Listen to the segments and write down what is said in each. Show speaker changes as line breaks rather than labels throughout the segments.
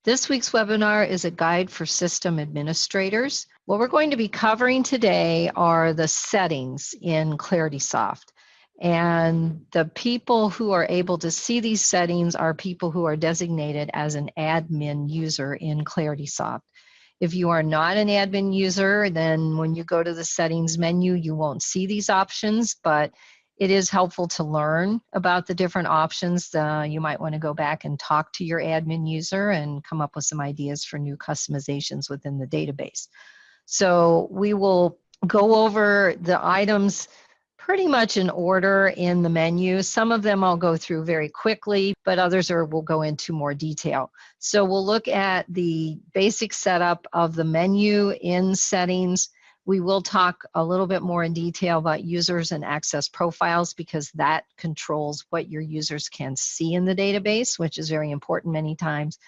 This week's webinar is a guide for system administrators. What we're going to be covering today are the settings in Claritysoft. And the people who are able to see these settings are people who are designated as an admin user in Claritysoft. If you are not an admin user, then when you go to the settings menu, you won't see these options, but it is helpful to learn about the different options. You might want to go back and talk to your admin user and come up with some ideas for new customizations within the database. So we will go over the items pretty much in order in the menu. Some of them I'll go through very quickly, but others we'll go into more detail. So we'll look at the basic setup of the menu in settings. We will talk a little bit more in detail about users and access profiles because that controls what your users can see in the database, which is very important many times.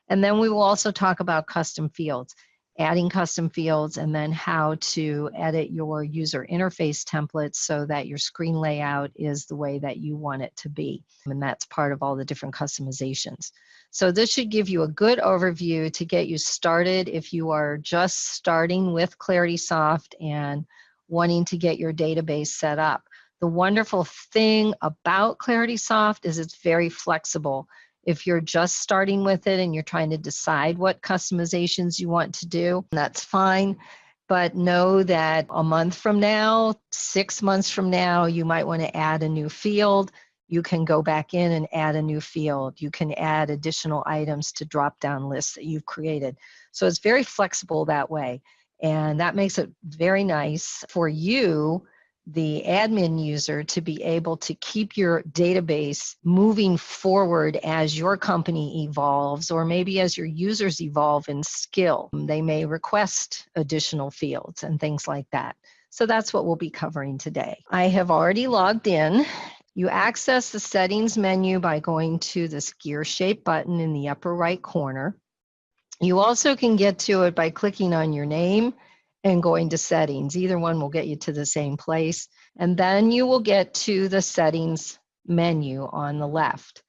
And then we will also talk about custom fields, adding custom fields, and then how to edit your user interface templates so that your screen layout is the way that you want it to be. And that's part of all the different customizations. So this should give you a good overview to get you started if you are just starting with Claritysoft and wanting to get your database set up. The wonderful thing about Claritysoft is it's very flexible. If you're just starting with it and you're trying to decide what customizations you want to do, that's fine. But know that a month from now, 6 months from now, you might want to add a new field. You can go back in and add a new field. You can add additional items to drop-down lists that you've created. So it's very flexible that way. And that makes it very nice for you, the admin user, to be able to keep your database moving forward as your company evolves, or maybe as your users evolve in skill. They may request additional fields and things like that. So that's what we'll be covering today. I have already logged in. You access the settings menu by going to this gear-shaped button in the upper right corner. You also can get to it by clicking on your name and going to settings. Either one will get you to the same place. And then you will get to the settings menu on the left.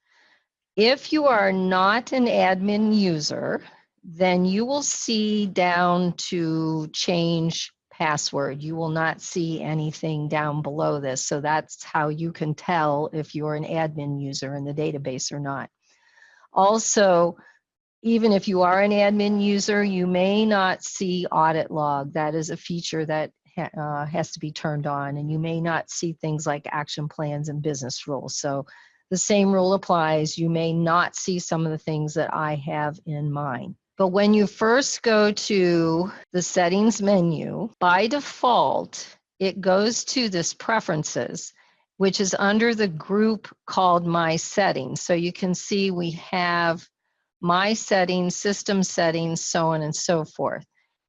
If you are not an admin user, then you will see down to change password. You will not see anything down below this. So that's how you can tell if you're an admin user in the database or not. Also, even if you are an admin user, you may not see audit log. That is a feature that has to be turned on, and you may not see things like action plans and business rules. So the same rule applies. You may not see some of the things that I have in mind. But when you first go to the settings menu, by default, it goes to this preferences, which is under the group called My Settings. So you can see we have My Settings, System Settings, so on and so forth.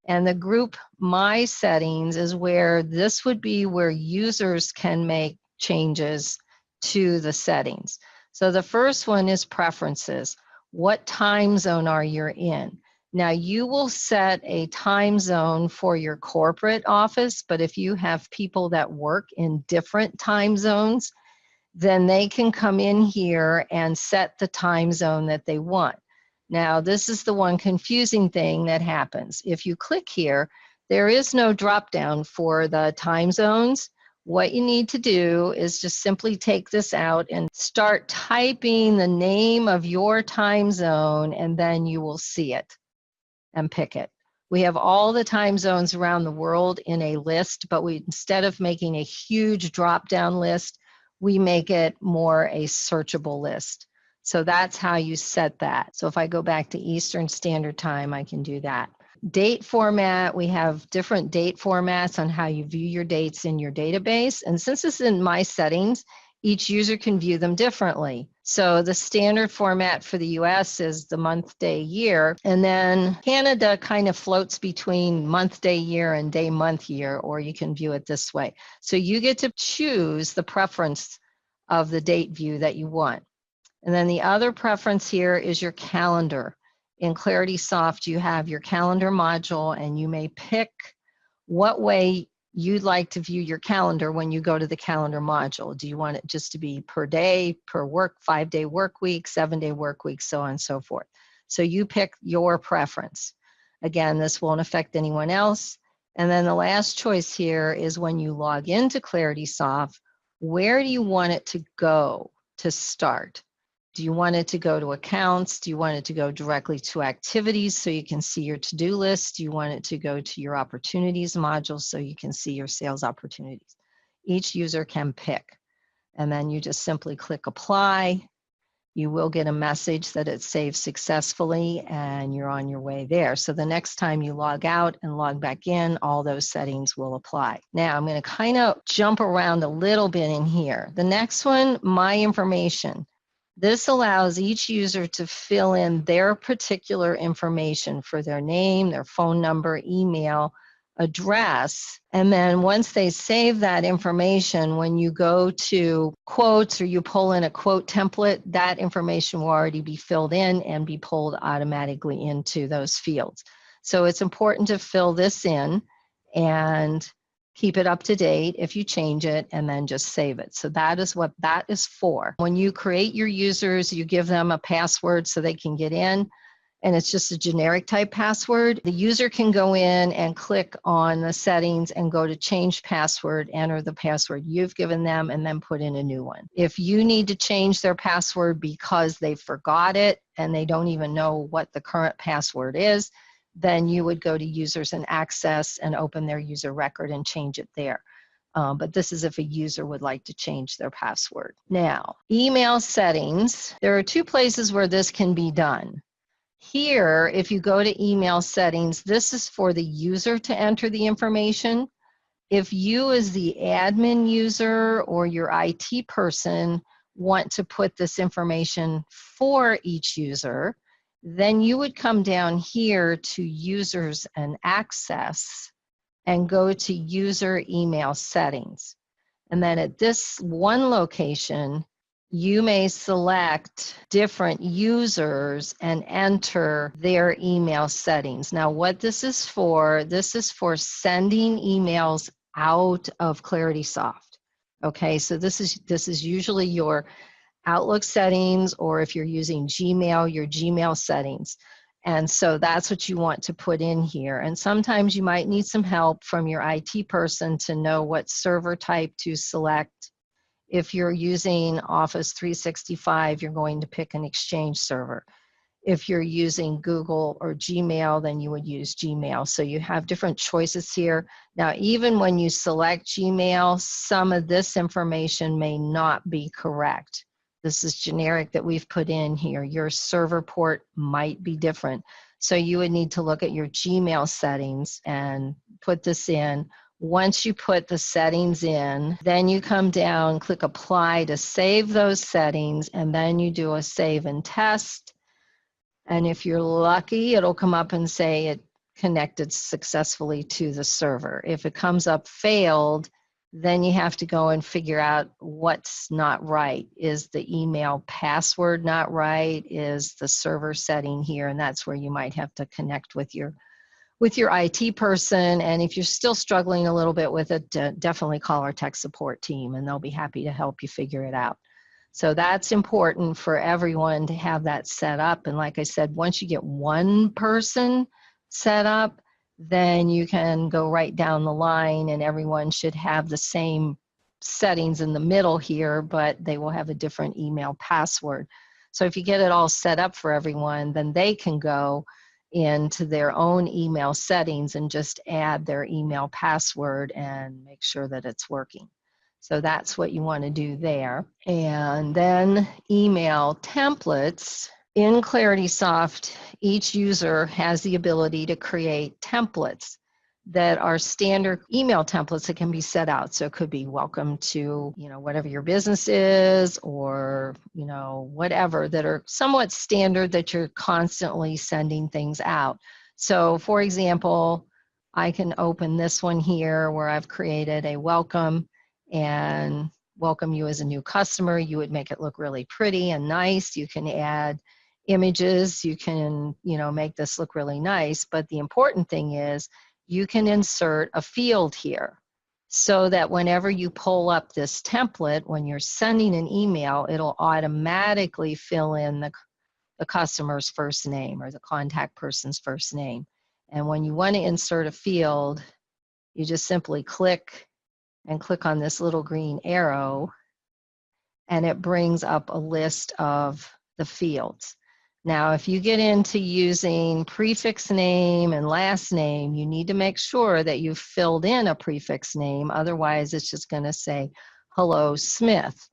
And the group My Settings is where this would be where users can make changes to the settings. So the first one is preferences. What time zone are you in? Now you will set a time zone for your corporate office, but if you have people that work in different time zones, then they can come in here and set the time zone that they want. Now, this is the one confusing thing that happens. If you click here, there is no drop down for the time zones. What you need to do is just simply take this out and start typing the name of your time zone, and then you will see it and pick it. We have all the time zones around the world in a list, but instead of making a huge drop down list, we make it more a searchable list. So that's how you set that. So if I go back to Eastern Standard Time, I can do that. Date format, we have different date formats on how you view your dates in your database. And since this is in My Settings, each user can view them differently. So the standard format for the US is the month, day, year. And then Canada kind of floats between month, day, year and day, month, year, or you can view it this way. So you get to choose the preference of the date view that you want. And then the other preference here is your calendar. In Claritysoft, you have your calendar module, and you may pick what way you'd like to view your calendar when you go to the calendar module. Do you want it just to be per day, per work, 5-day work week, 7-day work week, so on and so forth. So you pick your preference. Again, this won't affect anyone else. And then the last choice here is when you log into Claritysoft, where do you want it to go to start? Do you want it to go to accounts? Do you want it to go directly to activities so you can see your to-do list? Do you want it to go to your opportunities module so you can see your sales opportunities? Each user can pick. And then you just simply click apply. You will get a message that it saved successfully and you're on your way there. So the next time you log out and log back in, all those settings will apply. Now I'm going to kind of jump around a little bit in here. The next one, my information. This allows each user to fill in their particular information for their name, their phone number, email, address, and then once they save that information, when you go to quotes or you pull in a quote template, that information will already be filled in and be pulled automatically into those fields. So it's important to fill this in and keep it up to date if you change it, and then just save it. So that is what that is for. When you create your users, you give them a password so they can get in, and it's just a generic type password. The user can go in and click on the settings and go to change password, enter the password you've given them, and then put in a new one. If you need to change their password because they forgot it and they don't even know what the current password is, then you would go to users and access and open their user record and change it there. But this is if a user would like to change their password. Now, email settings. There are two places where this can be done. Here, if you go to email settings, this is for the user to enter the information. If you as the admin user or your IT person want to put this information for each user, then you would come down here to users and access and go to user email settings. And then at this one location, you may select different users and enter their email settings. Now, what this is for sending emails out of Claritysoft. Okay, so this is usually your Outlook settings, or if you're using Gmail, your Gmail settings. And so that's what you want to put in here. And sometimes you might need some help from your IT person to know what server type to select. If you're using Office 365, you're going to pick an Exchange server. If you're using Google or Gmail, then you would use Gmail. So you have different choices here. Now, even when you select Gmail, some of this information may not be correct. This is generic that we've put in here. Your server port might be different. So you would need to look at your Gmail settings and put this in. Once you put the settings in, then you come down, click apply to save those settings, and then you do a save and test. And if you're lucky, it'll come up and say it connected successfully to the server. If it comes up failed, then you have to go and figure out what's not right. Is the email password not right? Is the server setting here? And that's where you might have to connect with your IT person. And if you're still struggling a little bit with it, definitely call our tech support team and they'll be happy to help you figure it out. So that's important for everyone to have that set up. And like I said, once you get one person set up, then you can go right down the line and everyone should have the same settings in the middle here, but they will have a different email password. So if you get it all set up for everyone, then they can go into their own email settings and just add their email password and make sure that it's working. So that's what you want to do there. And then email templates. In Claritysoft, each user has the ability to create templates that are standard email templates that can be set out. So it could be welcome to, whatever your business is, or, whatever, that are somewhat standard that you're constantly sending things out. So for example, I can open this one here where I've created a welcome and welcome you as a new customer. You would make it look really pretty and nice. You can add images. You can, make this look really nice. But the important thing is you can insert a field here so that whenever you pull up this template, when you're sending an email, it'll automatically fill in the the customer's first name or the contact person's first name. And when you want to insert a field, you just simply click on this little green arrow, and it brings up a list of the fields. Now, if you get into using prefix name and last name, you need to make sure that you've filled in a prefix name. Otherwise, it's just going to say, hello, Smith,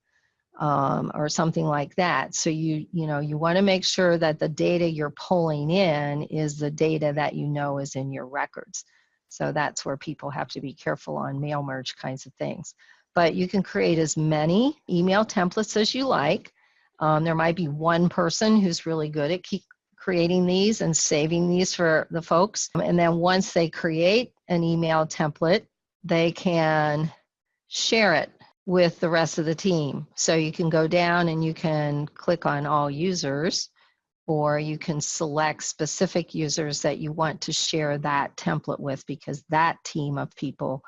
or something like that. So you want to make sure that the data you're pulling in is the data that you know is in your records. So that's where people have to be careful on mail merge kinds of things. But you can create as many email templates as you like. There might be one person who's really good at creating these and saving these for the folks. And then once they create an email template, they can share it with the rest of the team. So you can go down and you can click on all users, or you can select specific users that you want to share that template with, because that team of people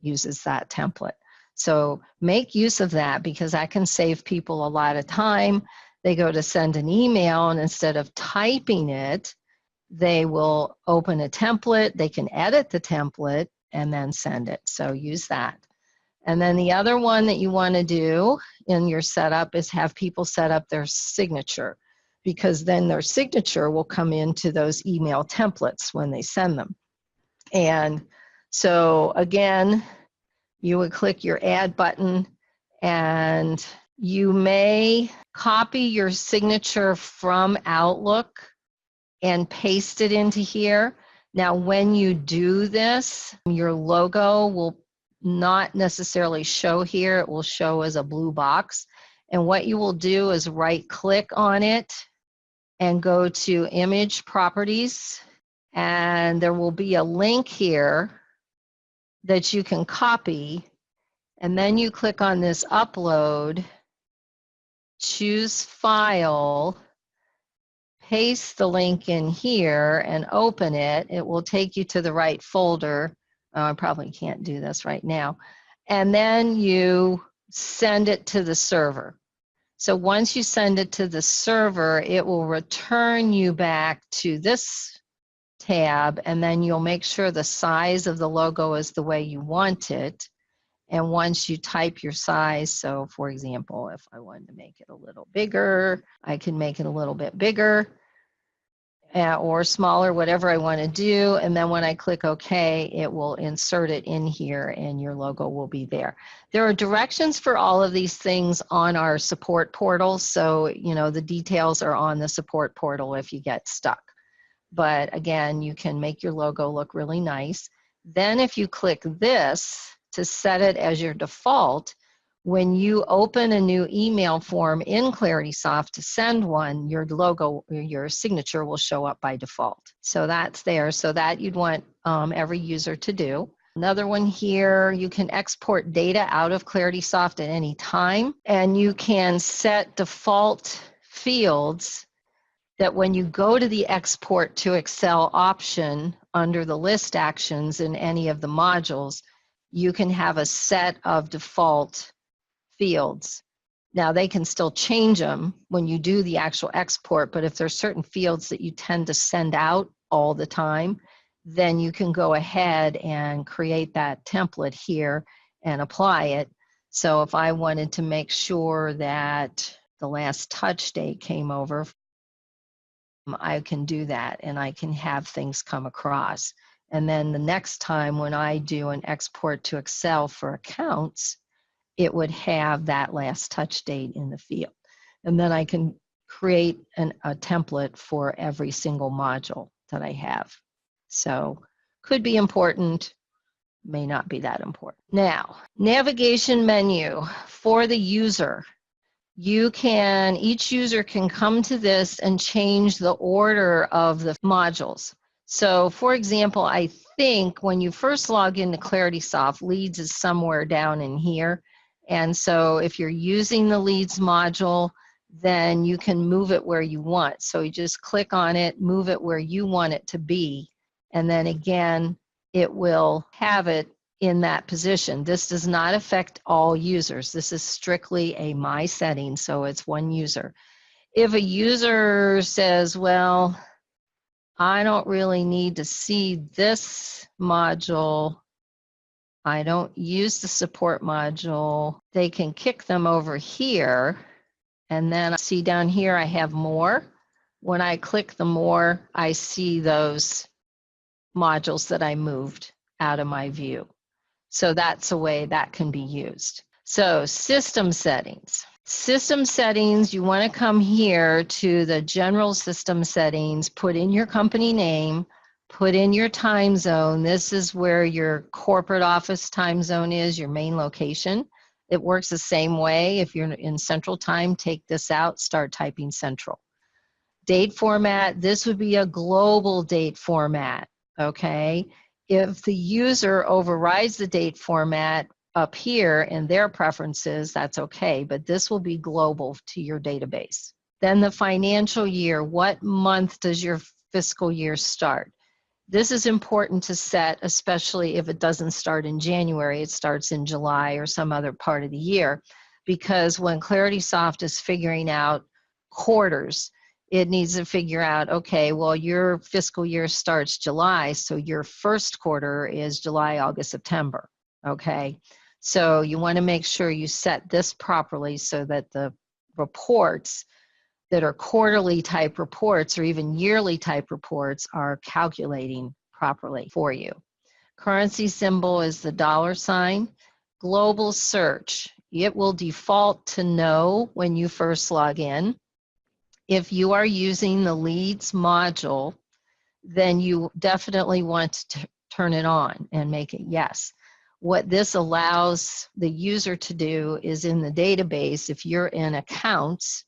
uses that template. So make use of that, because that can save people a lot of time. They go to send an email, and instead of typing it, they will open a template. They can edit the template and then send it. So use that. And then the other one that you want to do in your setup is have people set up their signature, because then their signature will come into those email templates when they send them. And so again, you would click your add button, and you may copy your signature from Outlook and paste it into here. Now, when you do this, your logo will not necessarily show here. It will show as a blue box. And what you will do is right click on it and go to image properties. And there will be a link here that you can copy. And then you click on this upload, choose file, paste the link in here and open it. It will take you to the right folder. I probably can't do this right now. And then you send it to the server. So once you send it to the server, it will return you back to this tab, and then you'll make sure the size of the logo is the way you want it. And once you type your size, so for example, if I wanted to make it a little bigger, I can make it a little bit bigger or smaller, whatever I want to do. And then when I click OK, it will insert it in here and your logo will be there. There are directions for all of these things on our support portal. So, the details are on the support portal if you get stuck. But again, you can make your logo look really nice. Then if you click this to set it as your default, when you open a new email form in Claritysoft to send one, your logo, your signature will show up by default. So that's there. So that you'd want every user to do. Another one here, you can export data out of Claritysoft at any time, and you can set default fields that when you go to the export to Excel option under the list actions in any of the modules, you can have a set of default fields. Now they can still change them when you do the actual export, but if there's certain fields that you tend to send out all the time, then you can go ahead and create that template here and apply it. So if I wanted to make sure that the last touch date came over, I can do that and I can have things come across. And then the next time when I do an export to Excel for accounts, it would have that last touch date in the field. And then I can create a template for every single module that I have. So could be important, may not be that important. Now, navigation menu for the user. Each user can come to this and change the order of the modules. So for example, I think when you first log into Claritysoft, Leads is somewhere down in here. And so if you're using the Leads module, then you can move it where you want. So you just click on it, move it where you want it to be. And then again, it will have it in that position. This does not affect all users. This is strictly a my setting, so it's one user. If a user says, well, I don't really need to see this module, I don't use the support module, they can kick them over here. And then I see down here, I have more. When I click the more, I see those modules that I moved out of my view. So that's a way that can be used. So system settings. System settings, you want to come here to the general system settings, put in your company name, put in your time zone. This is where your corporate office time zone is, your main location. It works the same way. If you're in Central Time, take this out, start typing Central. Date format, this would be a global date format, okay? If the user overrides the date format up here in their preferences, that's okay, but this will be global to your database. Then the financial year, what month does your fiscal year start? This is important to set, especially if it doesn't start in January, it starts in July or some other part of the year, because when Claritysoft is figuring out quarters, it needs to figure out, okay, well, your fiscal year starts July, so your first quarter is July, August, September, okay? So you want to make sure you set this properly so that the reports that are quarterly type reports or even yearly type reports are calculating properly for you. Currency symbol is the $sign. Global search, it will default to no when you first log in. If you are using the leads module, then you definitely want to turn it on and make it yes. What this allows the user to do is in the database, if you're in accounts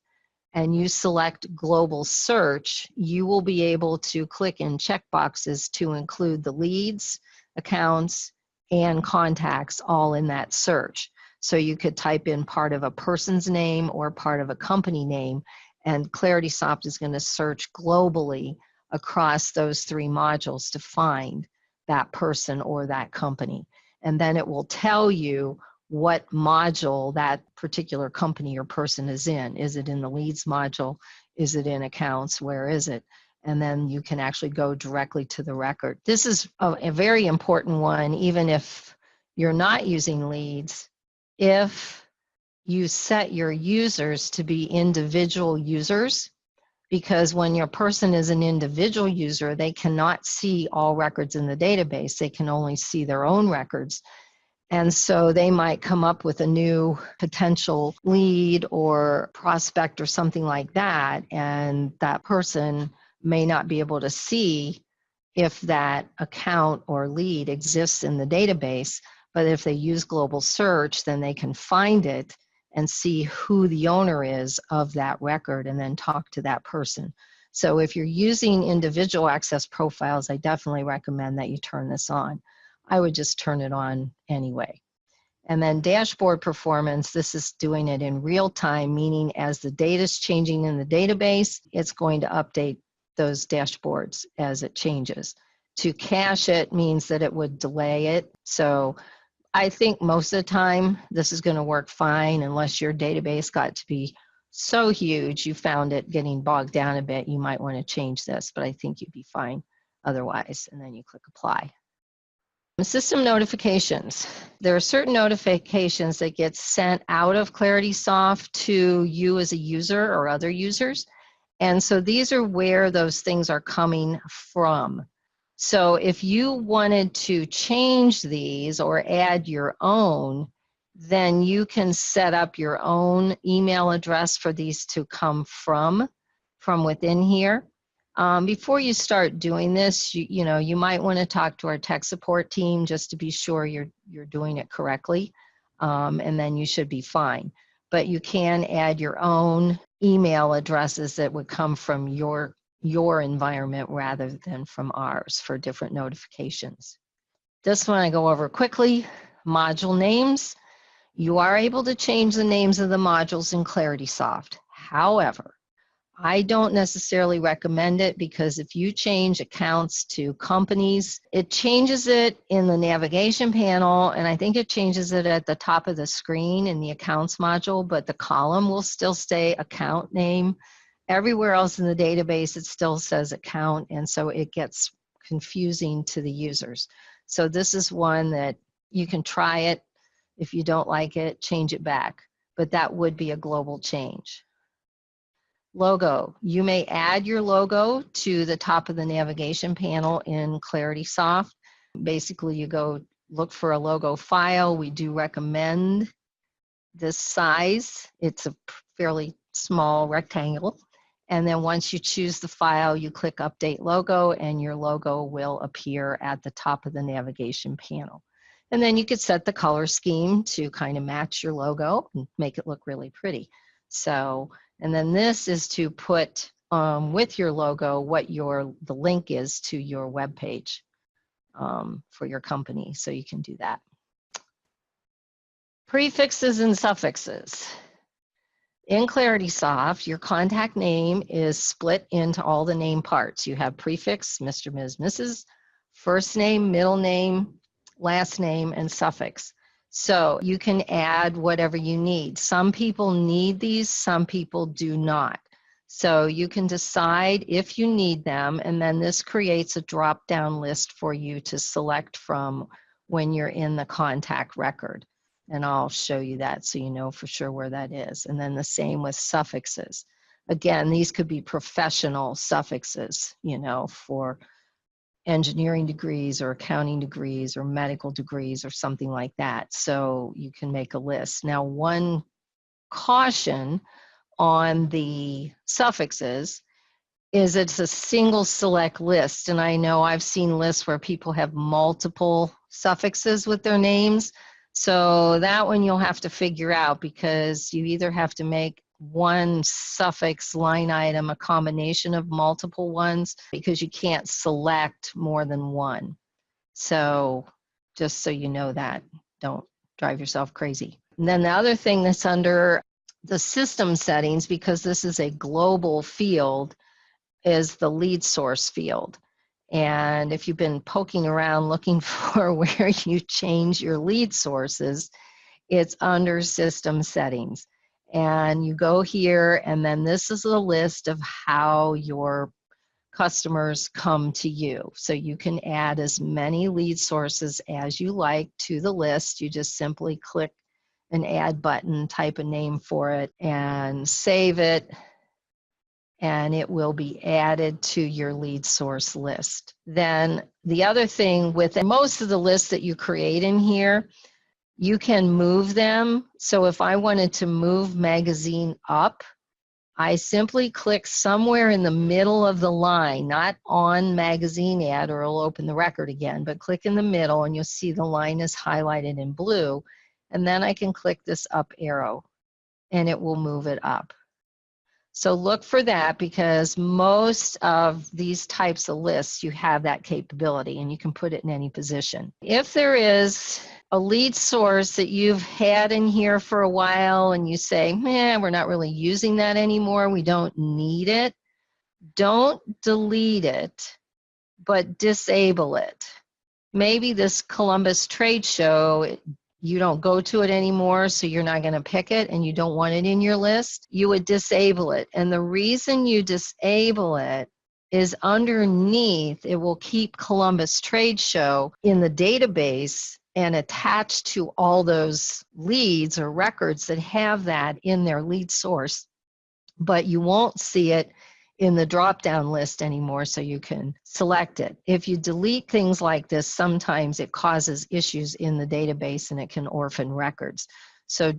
and you select global search, you will be able to click in checkboxes to include the leads, accounts, and contacts all in that search. So you could type in part of a person's name or part of a company name, and Claritysoft is going to search globally across those three modules to find that person or that company. And then it will tell you what module that particular company or person is in. Is it in the leads module? Is it in accounts? Where is it? And then you can actually go directly to the record. This is a very important one, even if you're not using leads. If you set your users to be individual users, because when your person is an individual user, they cannot see all records in the database. They can only see their own records. And so they might come up with a new potential lead or prospect or something like that, and that person may not be able to see if that account or lead exists in the database. But if they use global search, then they can find it and see who the owner is of that record and then talk to that person. So if you're using individual access profiles, I definitely recommend that you turn this on. I would just turn it on anyway. And then dashboard performance, this is doing it in real time, meaning as the data is changing in the database, it's going to update those dashboards as it changes. To cache it means that it would delay it. So I think most of the time this is going to work fine unless your database got to be so huge you found it getting bogged down a bit. You might want to change this, but I think you'd be fine otherwise. And then you click apply. System notifications. There are certain notifications that get sent out of Claritysoft to you as a user or other users. And so these are where those things are coming from. So if you wanted to change these or add your own, then you can set up your own email address for these to come from within here. Before you start doing this, you might want to talk to our tech support team just to be sure you're doing it correctly, and then you should be fine. But you can add your own email addresses that would come from your environment rather than from ours for different notifications. This one I go over quickly. Module names. You are able to change the names of the modules in Claritysoft. However, I don't necessarily recommend it because if you change accounts to companies, it changes it in the navigation panel, and I think it changes it at the top of the screen in the accounts module, but the column will still stay account name Everywhere else in the database, it still says account, and so it gets confusing to the users. So this is one that you can try it. If you don't like it, change it back. But that would be a global change. Logo. You may add your logo to the top of the navigation panel in Claritysoft. Basically, you go look for a logo file. We do recommend this size. It's a fairly small rectangle. And then once you choose the file, you click Update Logo, and your logo will appear at the top of the navigation panel. And then you could set the color scheme to kind of match your logo and make it look really pretty. So, and then this is to put with your logo what the link is to your web page for your company. So you can do that. Prefixes and suffixes. In Claritysoft, your contact name is split into all the name parts. You have prefix, Mr., Ms., Mrs., first name, middle name, last name, and suffix. So you can add whatever you need. Some people need these, some people do not. So you can decide if you need them, and then this creates a drop-down list for you to select from when you're in the contact record. And I'll show you that so you know for sure where that is. And then the same with suffixes. Again, these could be professional suffixes, you know, for engineering degrees or accounting degrees or medical degrees or something like that. So you can make a list. Now, one caution on the suffixes is it's a single select list. And I know I've seen lists where people have multiple suffixes with their names. So that one you'll have to figure out, because you either have to make one suffix line item a combination of multiple ones, because you can't select more than one. So just so you know that, don't drive yourself crazy. And then the other thing that's under the system settings, because this is a global field, is the lead source field. And if you've been poking around looking for where you change your lead sources, it's under system settings. And you go here, and then this is a list of how your customers come to you. So you can add as many lead sources as you like to the list. You just simply click an add button, type a name for it, and save it, and it will be added to your lead source list. Then the other thing with most of the lists that you create in here, you can move them. So if I wanted to move magazine up, I simply click somewhere in the middle of the line, not on magazine ad, or it'll open the record again, but click in the middle and you'll see the line is highlighted in blue. And then I can click this up arrow and it will move it up. So look for that, because most of these types of lists, you have that capability and you can put it in any position. If there is a lead source that you've had in here for a while and you say, man, we're not really using that anymore, we don't need it, don't delete it, but disable it. Maybe this Columbus trade show, you don't go to it anymore, so you're not going to pick it and you don't want it in your list. You would disable it. And the reason you disable it is underneath, it will keep Columbus trade show in the database and attached to all those leads or records that have that in their lead source. But you won't see it in the drop-down list anymore, so you can select it. If you delete things like this, sometimes it causes issues in the database and it can orphan records. So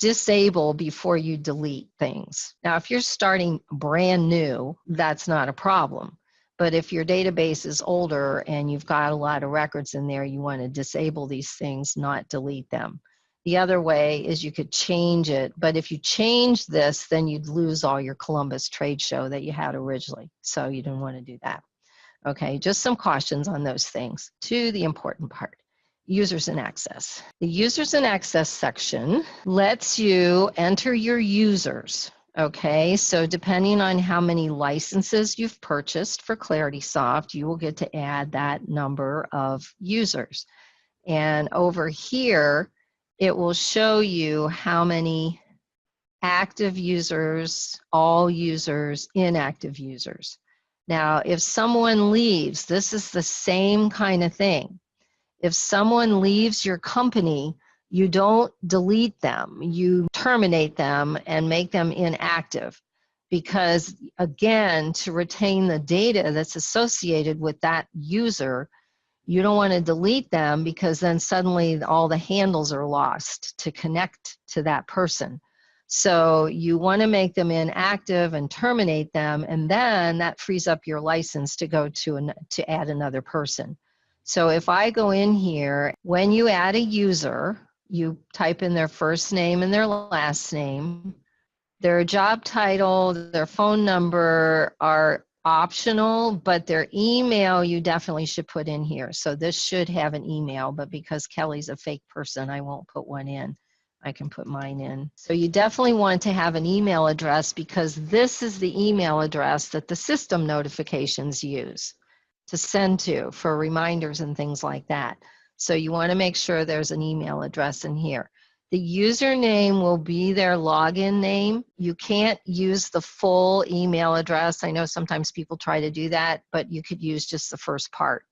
disable before you delete things. Now, if you're starting brand new, that's not a problem. But if your database is older and you've got a lot of records in there, you want to disable these things, not delete them. The other way is you could change it, but if you change this, then you'd lose all your Columbus trade show that you had originally. So you don't want to do that. Okay, just some cautions on those things. To the important part, users and access. The users and access section lets you enter your users. Okay, so depending on how many licenses you've purchased for Claritysoft, you will get to add that number of users. And over here, it will show you how many active users, all users, inactive users. Now, if someone leaves, this is the same kind of thing. If someone leaves your company, you don't delete them, you terminate them and make them inactive. Because again, to retain the data that's associated with that user, you don't want to delete them because then suddenly all the handles are lost to connect to that person. So you want to make them inactive and terminate them, and then that frees up your license to go to add another person. So if I go in here, when you add a user, you type in their first name and their last name. Their job title, their phone number are optional, but their email you definitely should put in here. So this should have an email, but because Kelly's a fake person, I won't put one in. I can put mine in. So you definitely want to have an email address because this is the email address that the system notifications use to send to for reminders and things like that. So you want to make sure there's an email address in here. The username will be their login name. You can't use the full email address. I know sometimes people try to do that, but you could use just the first part.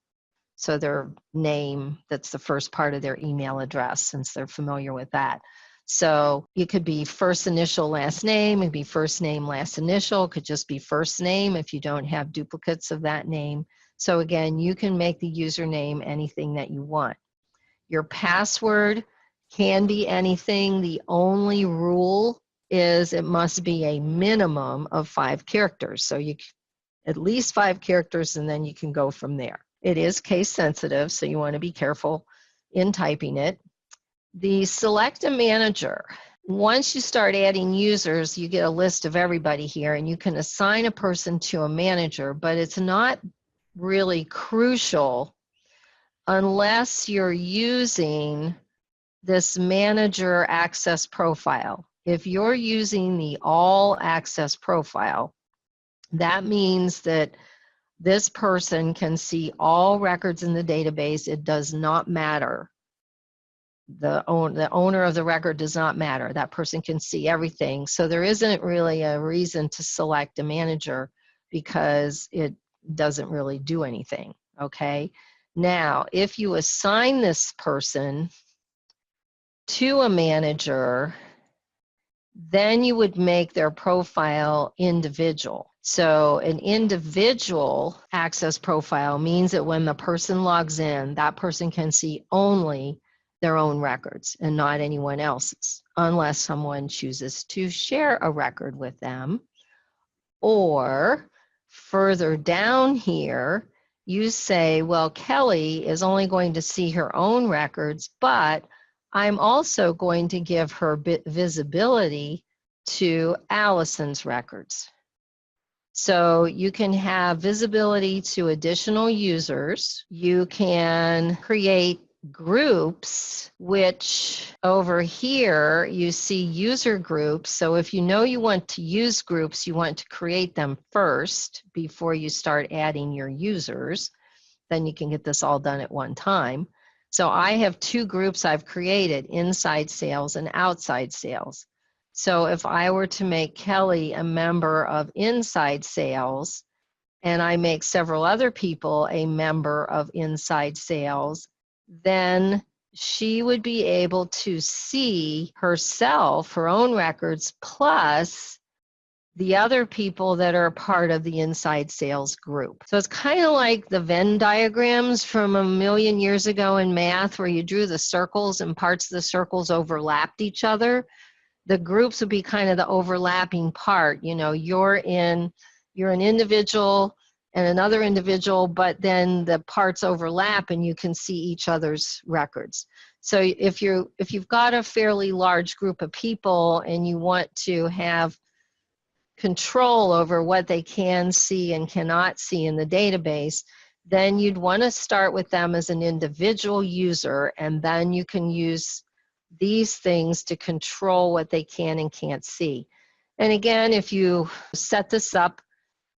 So their name, that's the first part of their email address, since they're familiar with that. So it could be first initial, last name. It could be first name, last initial. It could just be first name if you don't have duplicates of that name. So again, you can make the username anything that you want. Your password can be anything. The only rule is it must be a minimum of 5 characters. So you at least 5 characters, and then you can go from there. It is case sensitive, so you want to be careful in typing it. The select a manager. Once you start adding users, you get a list of everybody here, and you can assign a person to a manager, but it's not really crucial unless you're using this manager access profile. If you're using the all access profile, that means that this person can see all records in the database. It does not matter. The owner of the record does not matter. That person can see everything. So there isn't really a reason to select a manager because it doesn't really do anything, okay? Now, if you assign this person to a manager, then you would make their profile individual. So an individual access profile means that when the person logs in, that person can see only their own records and not anyone else's, unless someone chooses to share a record with them. Or further down here, you say, well, Kelly is only going to see her own records, but I'm also going to give her visibility to Allison's records. So you can have visibility to additional users. You can create groups, which over here you see user groups. So if you know you want to use groups, you want to create them first before you start adding your users. Then you can get this all done at one time. So I have 2 groups I've created, inside sales and outside sales. So if I were to make Kelly a member of inside sales, and I make several other people a member of inside sales, then she would be able to see herself, her own records, plus the other people that are part of the inside sales group. So it's kind of like the Venn diagrams from a million years ago in math, where you drew the circles and parts of the circles overlapped each other. The groups would be kind of the overlapping part. You know, you're an individual and another individual, but then the parts overlap and you can see each other's records. So if you've got a fairly large group of people and you want to have control over what they can see and cannot see in the database, then you'd want to start with them as an individual user, and then you can use these things to control what they can and can't see. And again, if you set this up,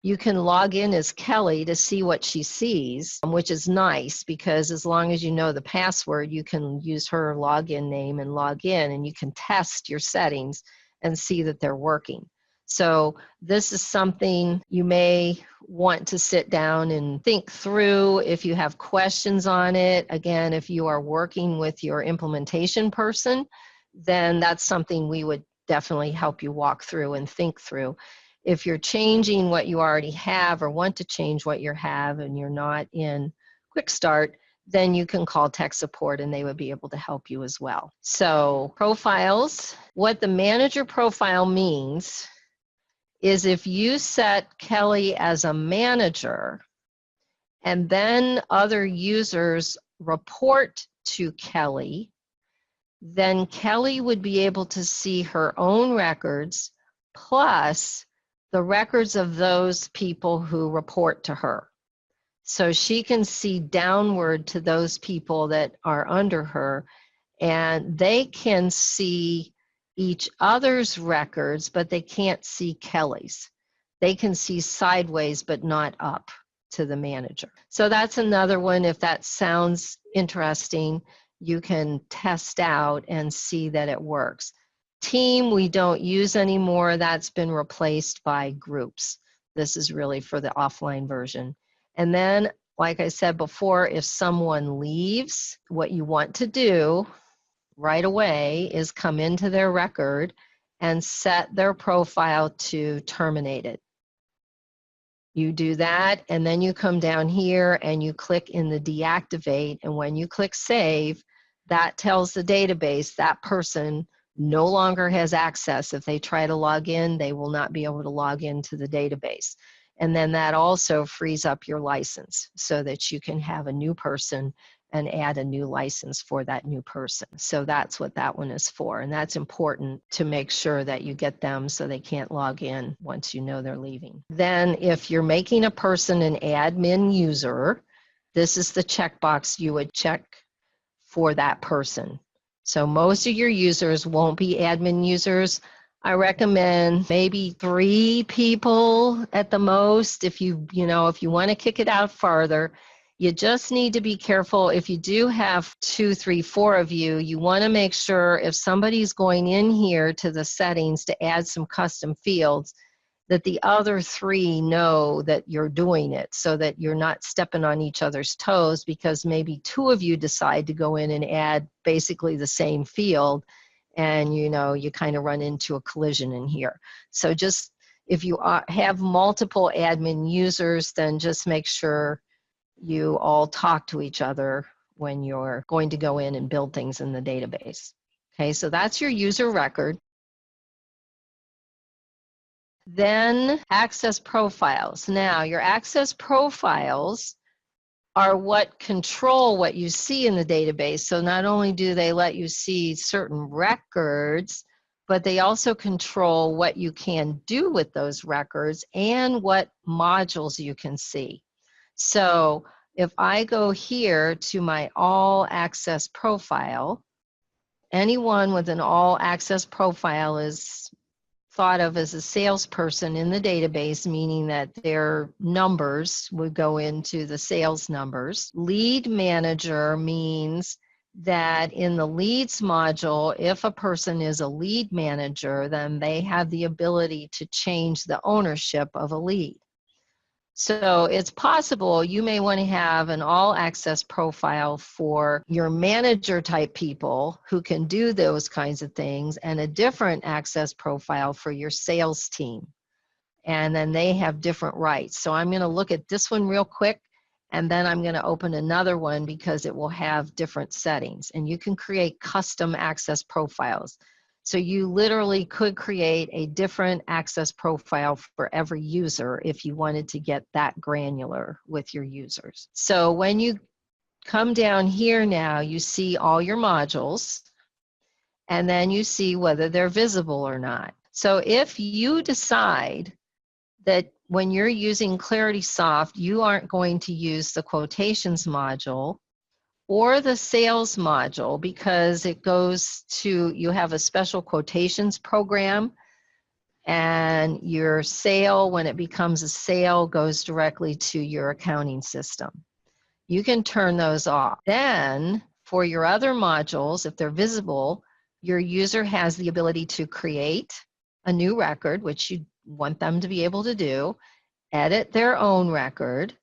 you can log in as Kelly to see what she sees, which is nice because as long as you know the password, you can use her login name and log in, and you can test your settings and see that they're working. So this is something you may want to sit down and think through if you have questions on it. Again, if you are working with your implementation person, then that's something we would definitely help you walk through and think through. If you're changing what you already have or want to change what you have and you're not in Quick Start, then you can call tech support and they would be able to help you as well. So profiles, what the manager profile means is if you set Kelly as a manager and then other users report to Kelly, then Kelly would be able to see her own records plus the records of those people who report to her. So she can see downward to those people that are under her, and they can see each other's records, but they can't see Kelly's. They can see sideways, but not up to the manager. So that's another one. If that sounds interesting, you can test out and see that it works. Team, we don't use anymore. That's been replaced by groups. This is really for the offline version. And then, like I said before, if someone leaves, what you want to do right away is come into their record and set their profile to terminated. You do that, and then you come down here and you click in the deactivate, and when you click save, that tells the database that person no longer has access. If they try to log in, they will not be able to log into the database. And then that also frees up your license so that you can have a new person and add a new license for that new person. So that's what that one is for. And that's important to make sure that you get them so they can't log in once you know they're leaving. Then if you're making a person an admin user, this is the checkbox you would check for that person. So most of your users won't be admin users. I recommend maybe 3 people at the most. If you want to kick it out farther, you just need to be careful. If you do have 2, 3, 4 of you, you want to make sure if somebody's going in here to the settings to add some custom fields, that the other 3 know that you're doing it so that you're not stepping on each other's toes, because maybe 2 of you decide to go in and add basically the same field, and you kind of run into a collision in here. So just if you have multiple admin users, then just make sure you all talk to each other when you're going to go in and build things in the database. Okay, so that's your user record. Then access profiles. Now, your access profiles are what control what you see in the database. So not only do they let you see certain records, but they also control what you can do with those records and what modules you can see. So if I go here to my all access profile, anyone with an all access profile is thought of as a salesperson in the database, meaning that their numbers would go into the sales numbers. Lead manager means that in the leads module, if a person is a lead manager, then they have the ability to change the ownership of a lead. So it's possible you may want to have an all access profile for your manager type people who can do those kinds of things, and a different access profile for your sales team. And then they have different rights. So I'm going to look at this one real quick, and then I'm going to open another one because it will have different settings. And you can create custom access profiles. So you literally could create a different access profile for every user if you wanted to get that granular with your users. So when you come down here now, you see all your modules, and then you see whether they're visible or not. So if you decide that when you're using Claritysoft, you aren't going to use the quotations module or the sales module because it goes to, you have a special quotations program, and your sale, when it becomes a sale, goes directly to your accounting system. You can turn those off. Then for your other modules, if they're visible, your user has the ability to create a new record, which you want them to be able to do, edit their own record,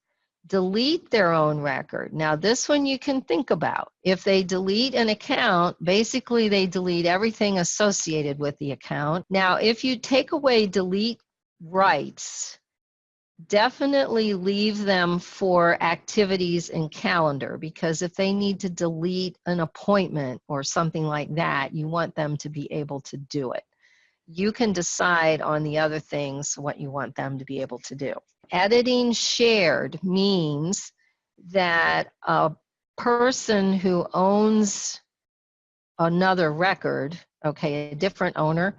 delete their own record. Now, this one you can think about. If they delete an account, basically they delete everything associated with the account. Now, if you take away delete rights, definitely leave them for activities in calendar, because if they need to delete an appointment or something like that, you want them to be able to do it. You can decide on the other things what you want them to be able to do. Editing shared means that a person who owns another record, okay, a different owner,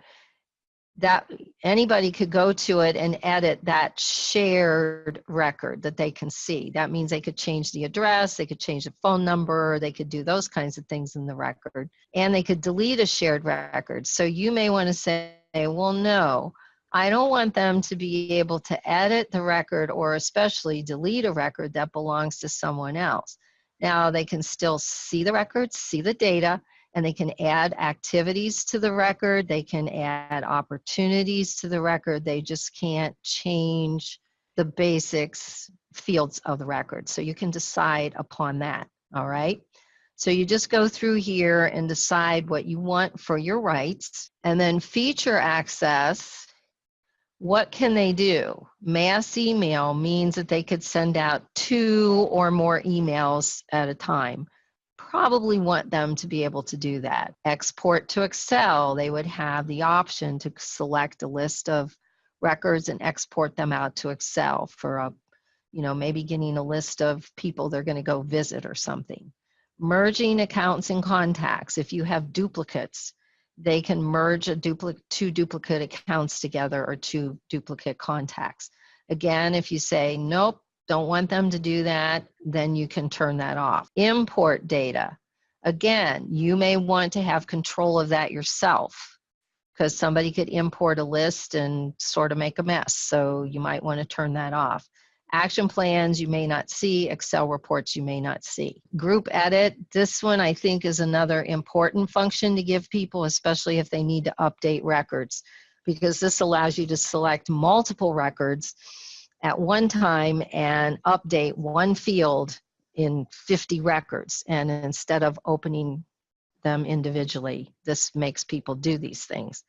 that anybody could go to it and edit that shared record that they can see. That means they could change the address, they could change the phone number, they could do those kinds of things in the record, and they could delete a shared record. So you may want to say, well, no, I don't want them to be able to edit the record or especially delete a record that belongs to someone else. Now they can still see the records, see the data, and they can add activities to the record. They can add opportunities to the record. They just can't change the basics fields of the record. So you can decide upon that, all right? So you just go through here and decide what you want for your rights. And then feature access, what can they do? Mass email means that they could send out 2 or more emails at a time. Probably want them to be able to do that. Export to Excel, they would have the option to select a list of records and export them out to Excel for a, maybe getting a list of people they're going to go visit or something. Merging accounts and contacts. If you have duplicates, they can merge two duplicate accounts together or 2 duplicate contacts. Again, if you say, nope, don't want them to do that, then you can turn that off. Import data. Again, you may want to have control of that yourself, because somebody could import a list and sort of make a mess. So you might want to turn that off. Action plans you may not see, Excel reports you may not see. Group edit, this one I think is another important function to give people, especially if they need to update records, because this allows you to select multiple records at one time and update one field in 50 records. And instead of opening them individually, this makes people do these things.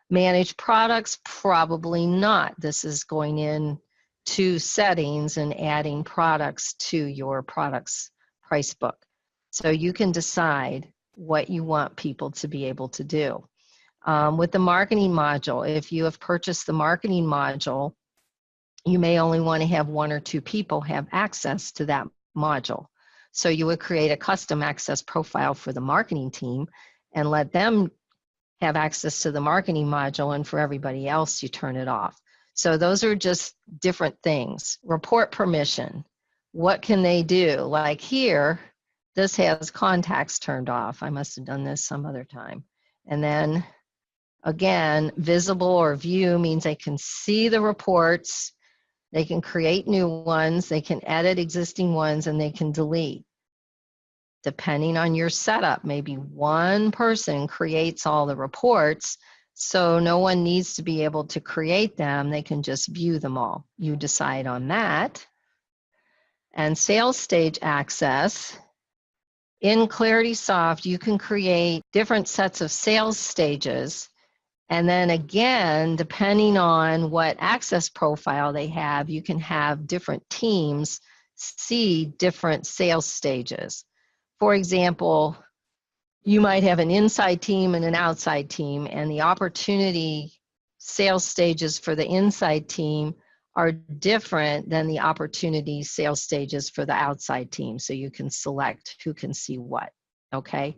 Manage products, probably not. This is going in to settings and adding products to your products price book. So you can decide what you want people to be able to do. With the marketing module, if you have purchased the marketing module, you may only want to have 1 or 2 people have access to that module. So you would create a custom access profile for the marketing team and let them have access to the marketing module, and for everybody else, you turn it off. So those are just different things. Report permission. What can they do? Like here, this has contacts turned off. I must have done this some other time. And then again, visible or view means they can see the reports. They can create new ones, they can edit existing ones, and they can delete. Depending on your setup, maybe one person creates all the reports, so no one needs to be able to create them. They can just view them all. You decide on that. And sales stage access. In Claritysoft, you can create different sets of sales stages. And then again, depending on what access profile they have, you can have different teams see different sales stages. For example, you might have an inside team and an outside team, and the opportunity sales stages for the inside team are different than the opportunity sales stages for the outside team. So you can select who can see what, okay?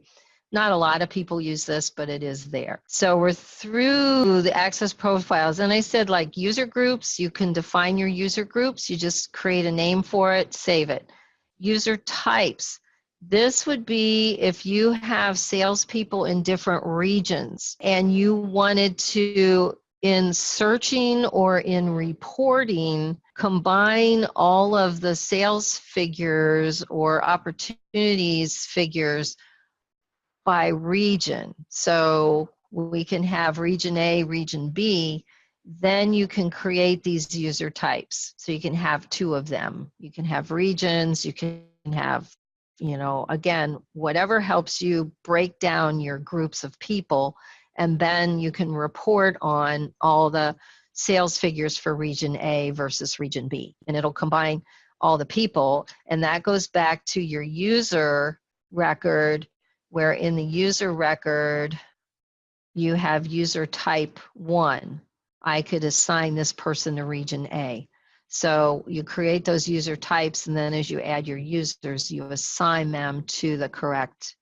Not a lot of people use this, but it is there. So we're through the access profiles. And I said, like user groups, you can define your user groups. You just create a name for it, save it. User types. This would be if you have salespeople in different regions and you wanted to, in searching or in reporting, combine all of the sales figures or opportunities figures by region. So we can have region A, region B, then you can create these user types. So you can have two of them. You can have regions, you can have, you know, again, whatever helps you break down your groups of people, and then you can report on all the sales figures for region A versus region B. And it'll combine all the people, and that goes back to your user record, where in the user record, you have user type 1. I could assign this person to region A. So you create those user types, and then as you add your users, you assign them to the correct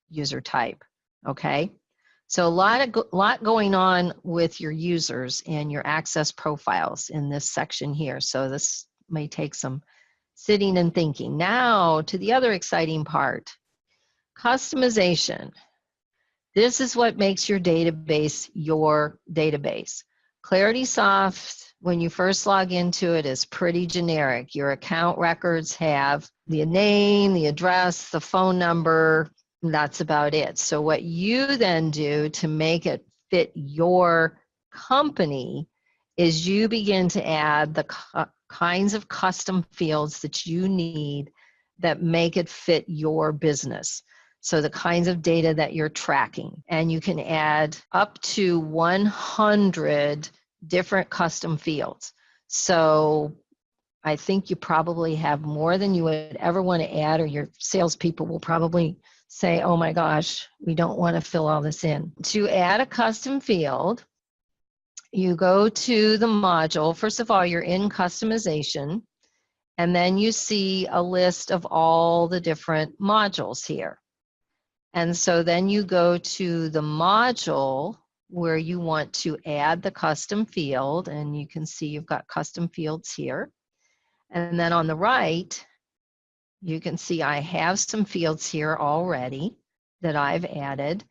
user type, okay? So a lot going on with your users and your access profiles in this section here. So this may take some sitting and thinking. Now to the other exciting part, customization. This is what makes your database your database. Claritysoft, when you first log into it, is pretty generic. Your account records have the name, the address, the phone number, and that's about it. So what you then do to make it fit your company is you begin to add the kinds of custom fields that you need that make it fit your business. So the kinds of data that you're tracking, and you can add up to 100 different custom fields. So I think you probably have more than you would ever want to add, or your salespeople will probably say, oh my gosh, we don't want to fill all this in. To add a custom field, you go to the module. First of all, you're in customization, and then you see a list of all the different modules here. And so then you go to the module where you want to add the custom field, and you can see you've got custom fields here. And then on the right, you can see I have some fields here already that I've added,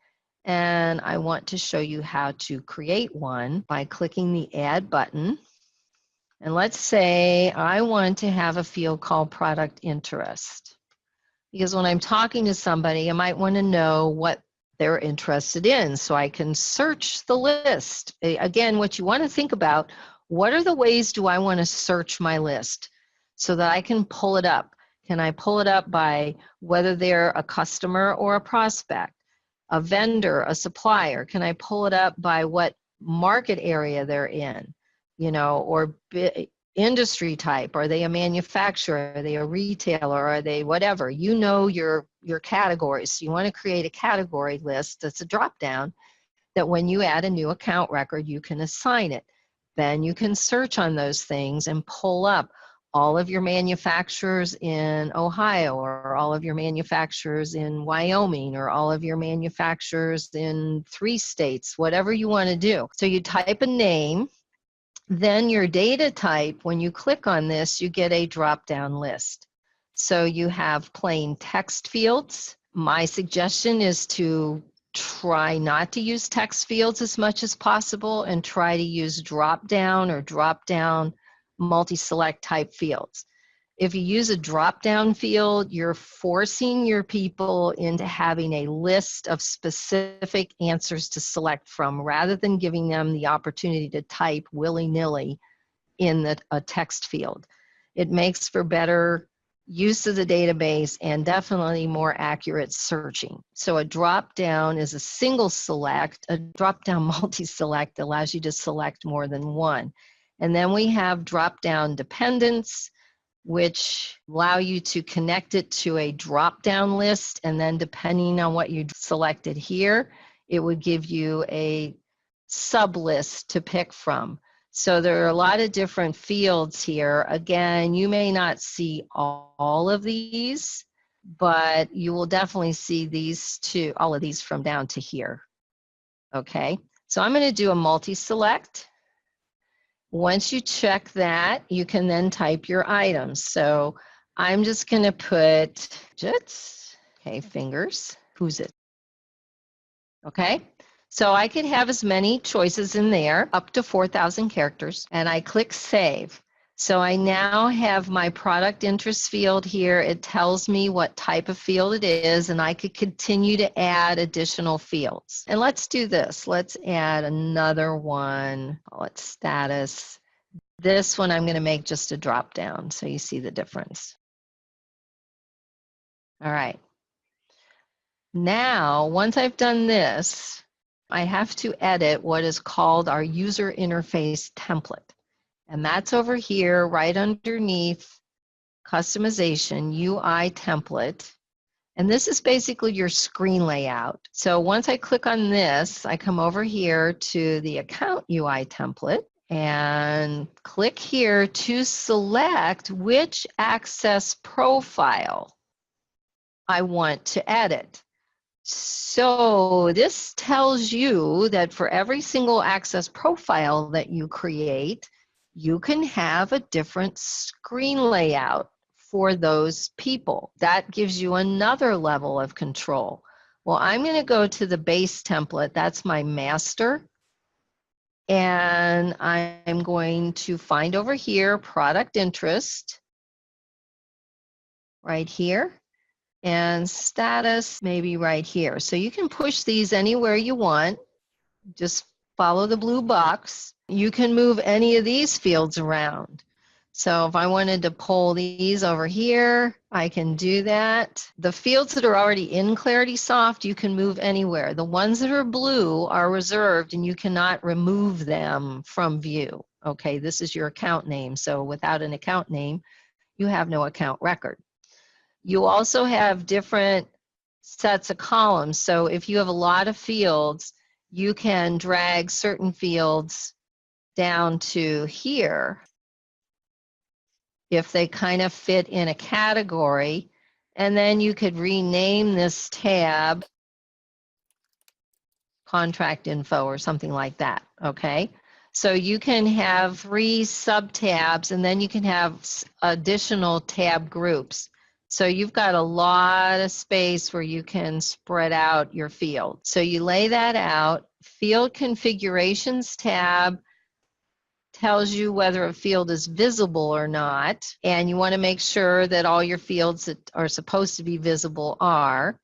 and I want to show you how to create one by clicking the Add button. And let's say I want to have a field called Product Interest. Because when I'm talking to somebody, I might want to know what they're interested in, so I can search the list. Again, what you want to think about, what are the ways do I want to search my list so that I can pull it up? Can I pull it up by whether they're a customer or a prospect, a vendor, a supplier? Can I pull it up by what market area they're in, you know, or industry type? Are they a manufacturer? Are they a retailer? Are they whatever? You know your categories. So you want to create a category list that's a drop down that when you add a new account record, you can assign it. Then you can search on those things and pull up all of your manufacturers in Ohio, or all of your manufacturers in Wyoming, or all of your manufacturers in 3 states, whatever you want to do. So you type a name. Then your data type, when you click on this, you get a drop-down list. So you have plain text fields. My suggestion is to try not to use text fields as much as possible, and try to use drop-down or drop-down multi-select type fields. If you use a drop-down field, you're forcing your people into having a list of specific answers to select from, rather than giving them the opportunity to type willy-nilly in a text field. It makes for better use of the database and definitely more accurate searching. So a drop-down is a single select. A drop-down multi-select allows you to select more than one. And then we have drop-down dependents, which allow you to connect it to a drop-down list, and then depending on what you selected here, it would give you a sub-list to pick from. So there are a lot of different fields here. Again, you may not see all of these, but you will definitely see these two, all of these from down to here. Okay, so I'm going to do a multi-select. Once you check that, you can then type your items. So I'm just going to put jits, okay, fingers, who's it? Okay, so I could have as many choices in there, up to 4,000 characters, and I click save. So I now have my product interest field here. It tells me what type of field it is, and I could continue to add additional fields. And let's do this. Let's add another one. Call it status. This one I'm going to make just a drop down so you see the difference. All right. Now, once I've done this, I have to edit what is called our user interface template. And that's over here right underneath customization UI template. And this is basically your screen layout. So once I click on this, I come over here to the account UI template and click here to select which access profile I want to edit. So this tells you that for every single access profile that you create, you can have a different screen layout for those people. That gives you another level of control. Well, I'm going to go to the base template. That's my master. And I'm going to find over here product interest right here. And status maybe right here. So you can push these anywhere you want. Just follow the blue box. You can move any of these fields around. So if I wanted to pull these over here, I can do that. The fields that are already in Claritysoft, you can move anywhere. The ones that are blue are reserved and you cannot remove them from view. Okay, this is your account name. So without an account name, you have no account record. You also have different sets of columns. So if you have a lot of fields, you can drag certain fields down to here if they kind of fit in a category. And then you could rename this tab contract info or something like that, okay? So you can have 3 sub-tabs and then you can have additional tab groups. So you've got a lot of space where you can spread out your field. So you lay that out. Field configurations tab tells you whether a field is visible or not. And you want to make sure that all your fields that are supposed to be visible are.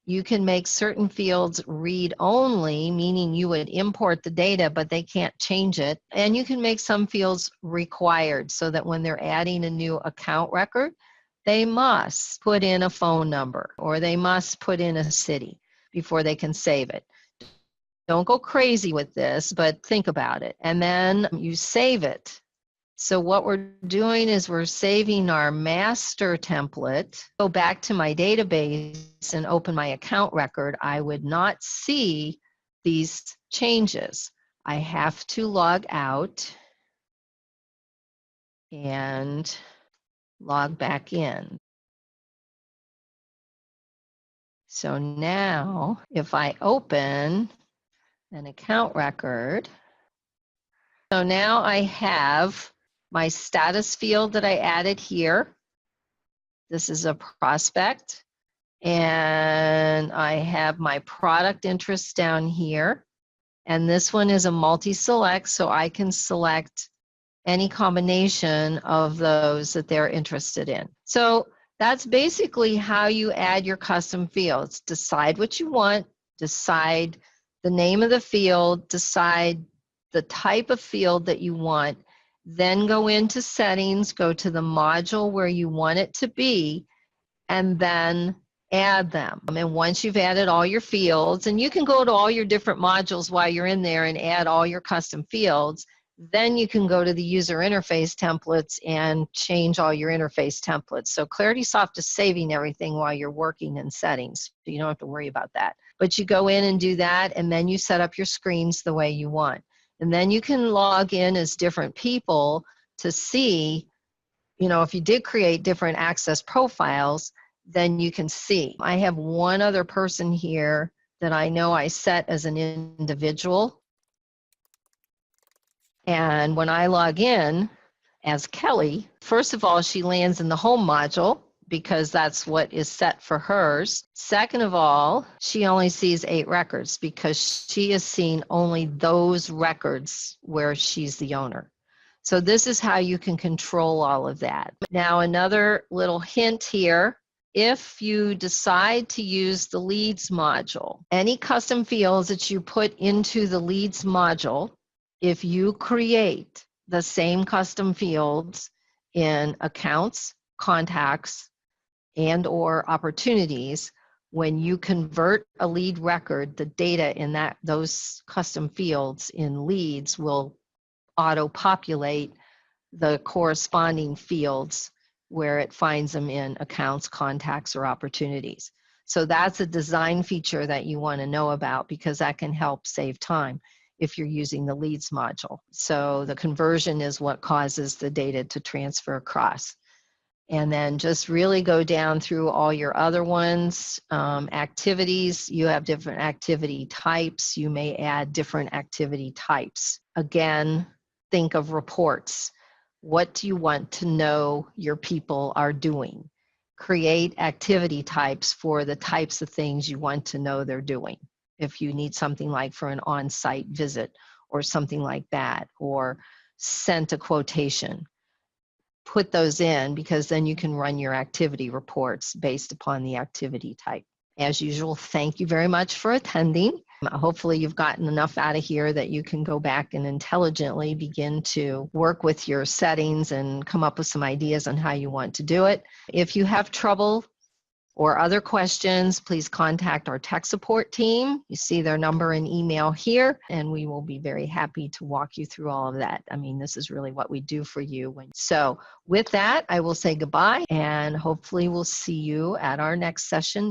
You can make certain fields read only, meaning you would import the data, but they can't change it. And you can make some fields required so that when they're adding a new account record, they must put in a phone number or they must put in a city before they can save it. Don't go crazy with this, but think about it. And then you save it. So what we're doing is we're saving our master template. Go back to my database and open my account record. I would not see these changes. I have to log out and log back in. So now if I open an account record, so now I have my status field that I added here. This is a prospect. And I have my product interest down here. And this one is a multi-select, so I can select any combination of those that they're interested in. So that's basically how you add your custom fields. Decide what you want, decide the name of the field, decide the type of field that you want, then go into settings, go to the module where you want it to be, and then add them. And once you've added all your fields, and you can go to all your different modules while you're in there and add all your custom fields, then you can go to the user interface templates and change all your interface templates. So Claritysoft is saving everything while you're working in settings. So you don't have to worry about that. But you go in and do that, and then you set up your screens the way you want. And then you can log in as different people to see, you know, if you did create different access profiles, then you can see. I have one other person here that I know I set as an individual. And when I log in as Kelly, first of all, she lands in the home module because that's what is set for hers. Second of all, she only sees 8 records because she is seeing only those records where she's the owner. So this is how you can control all of that. Now, another little hint here. If you decide to use the leads module, any custom fields that you put into the leads module, if you create the same custom fields in accounts, contacts, and/or opportunities, when you convert a lead record, the data in those custom fields in leads will auto-populate the corresponding fields where it finds them in accounts, contacts, or opportunities. So that's a design feature that you want to know about, because that can help save time if you're using the leads module. So the conversion is what causes the data to transfer across. And then just really go down through all your other ones. Activities, you have different activity types. You may add different activity types. Again, think of reports. What do you want to know your people are doing? Create activity types for the types of things you want to know they're doing. If you need something like for an on-site visit or something like that, or sent a quotation, put those in, because then you can run your activity reports based upon the activity type. As usual, thank you very much for attending. Hopefully you've gotten enough out of here that you can go back and intelligently begin to work with your settings and come up with some ideas on how you want to do it. If you have trouble or other questions, please contact our tech support team. You see their number and email here, and we will be very happy to walk you through all of that. I mean, this is really what we do for you. So with that, I will say goodbye, and hopefully we'll see you at our next session.